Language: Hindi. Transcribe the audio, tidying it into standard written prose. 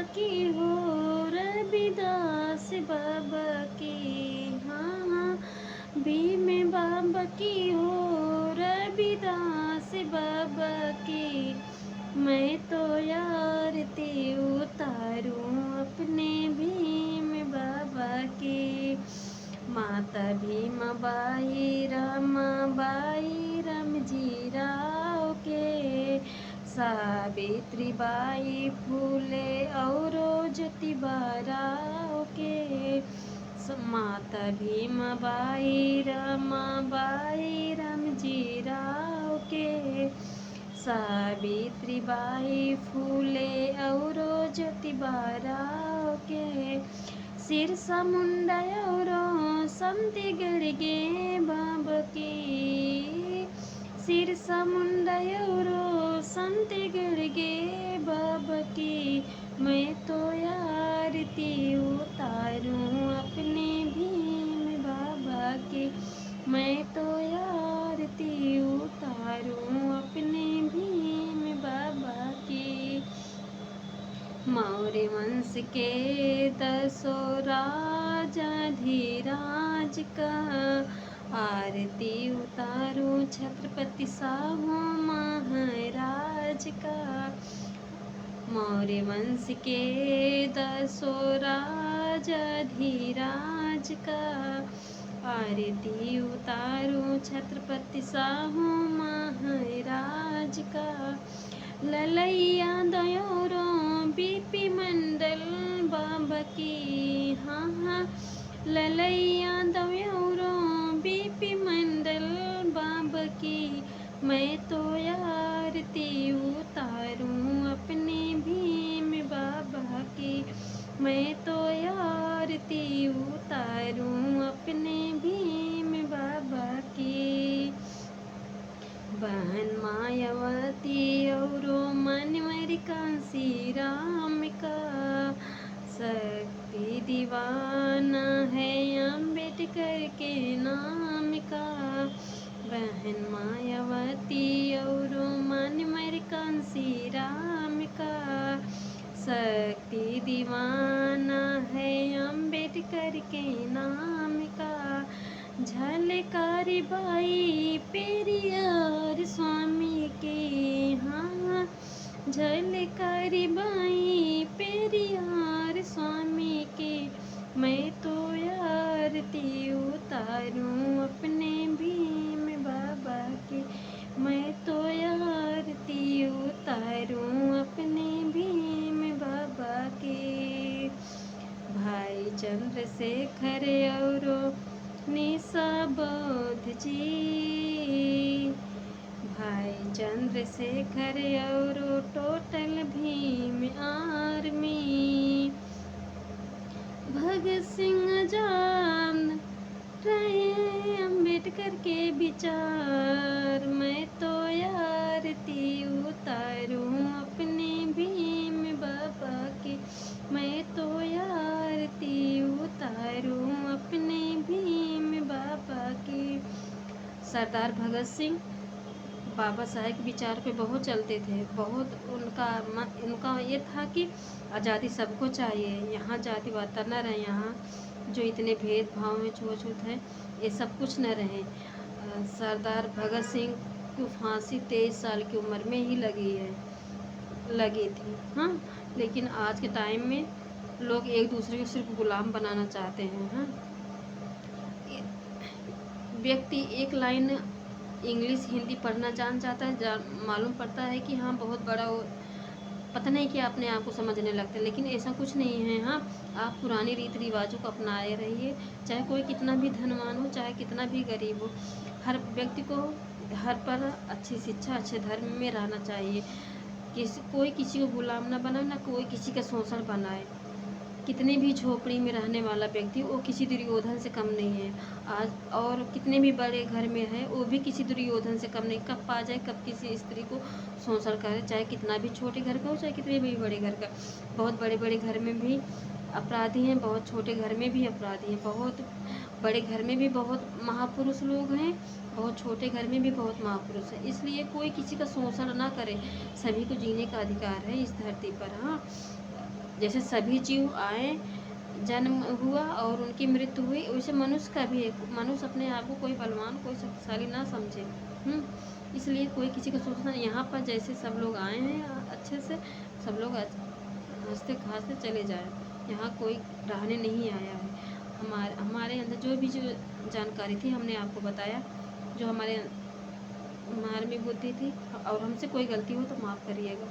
की हो, रविदास बाबा की। हाँ हाँ, भीम बाबा की हो, रविदास बाबा की। मैं तो आरती उतारूं अपने भीम बाबा की। माता भीम बाई रामजी राव के। सावित्री बाई फूले और ज्योतिबा राव के। माता भीम बाई रामजी राव के। सावित्री बाई फूले और ज्योतिबा राव के। सिरसा मुंडा और संती गड़गे बाबा की। सिरसा मुंडा और संती गड़गे बाबा की। मैं तो आरती उतारूं अपने भीम बाबा की। मैं तो आरती उतारूं अपने भीम बाबा की। मौर्य वंश के 10 राजा धीराज का। आरती उतारूं छत्रपति साहू महाराज का। मौर्य वंश के 10 राजा धीराज का। आरती उतारूं छत्रपति साहू महाराज का। ललैया दयोरों बीपी मंडल बाबा की। हाँ हाँ, ललैया दयोरों बीपी मंडल बाबा की। मैं तो आरती उतारूं अपने भीम बाबा की। मैं तो आरती उतारूं अपने भीम बाबा की। बहन मायावती और मनमरी कांसी राम का। शक्ति दीवाना है अम्बेडकर के नाम का। बहन मायावती और मनमरी कांसी राम का। शक्ति दीवाना है अम्बेडकर के नाम का। झलकारी बाई पेरियार स्वामी के। हाँ, झलकारी बाई पेरियार स्वामी के। मैं तो आरती उतारूं अपने भीम बाबा के। मैं तो आरती उतारूं अपने भीम बाबा के। भाई चंद्रशेखर और निशाबोध जी। भाई चंद्रशेखर और टोटल भीम आर्मी। भगत सिंह जान रहे अम्बेडकर के विचार। मैं तो आरती उतारूं अपने भीम बाबा की। मैं तो आरती उतारूं अपने भीम बाबा की। सरदार भगत सिंह बाबा साहेब के विचार पे बहुत चलते थे। बहुत उनका ये था कि आज़ादी सबको चाहिए। यहाँ जातिवाद न रहे। यहाँ जो इतने भेदभाव में छूत है, ये सब कुछ न रहे। सरदार भगत सिंह की फांसी 23 साल की उम्र में ही लगी थी। हाँ, लेकिन आज के टाइम में लोग एक दूसरे को सिर्फ गुलाम बनाना चाहते हैं। हाँ, व्यक्ति एक लाइन इंग्लिश हिंदी पढ़ना जाता है, मालूम पड़ता है कि हाँ बहुत बड़ा पता नहीं कि अपने आप को समझने लगते हैं। लेकिन ऐसा कुछ नहीं है। हाँ, आप पुरानी रीति रिवाजों को अपनाए रहिए। चाहे कोई कितना भी धनवान हो, चाहे कितना भी गरीब हो, हर व्यक्ति को हर पर अच्छी शिक्षा, अच्छे धर्म में रहना चाहिए। कोई किसी को गुलाम ना बनाए, ना कोई किसी का शोषण बनाए। कितने भी झोपड़ी में रहने वाला व्यक्ति वो किसी दुर्योधन से कम नहीं है आज। और कितने भी बड़े घर में है वो भी किसी दुर्योधन से कम नहीं। कब पा जाए, कब किसी स्त्री को शोषण करे, चाहे कितना भी छोटे घर का हो, चाहे कितने भी बड़े घर का। बहुत बड़े बड़े घर में भी अपराधी हैं, बहुत छोटे घर में भी अपराधी हैं। बहुत बड़े घर में भी बहुत महापुरुष लोग हैं, बहुत छोटे घर में भी बहुत महापुरुष हैं। इसलिए कोई किसी का शोषण ना करे। सभी को जीने का अधिकार है इस धरती पर। हाँ, जैसे सभी जीव आए, जन्म हुआ और उनकी मृत्यु हुई, वैसे मनुष्य का भी है। मनुष्य अपने आप को कोई बलवान, कोई शक्तिशाली ना समझे। इसलिए कोई किसी का सोचना नहीं। यहाँ पर जैसे सब लोग आए हैं अच्छे से, सब लोग हँसते खाते चले जाएँ। यहाँ कोई रहने नहीं आया है। हमारे अंदर जो जानकारी थी हमने आपको बताया, जो हमारे हमारे में बुद्धि थी, और हमसे कोई गलती हो तो माफ़ करिएगा।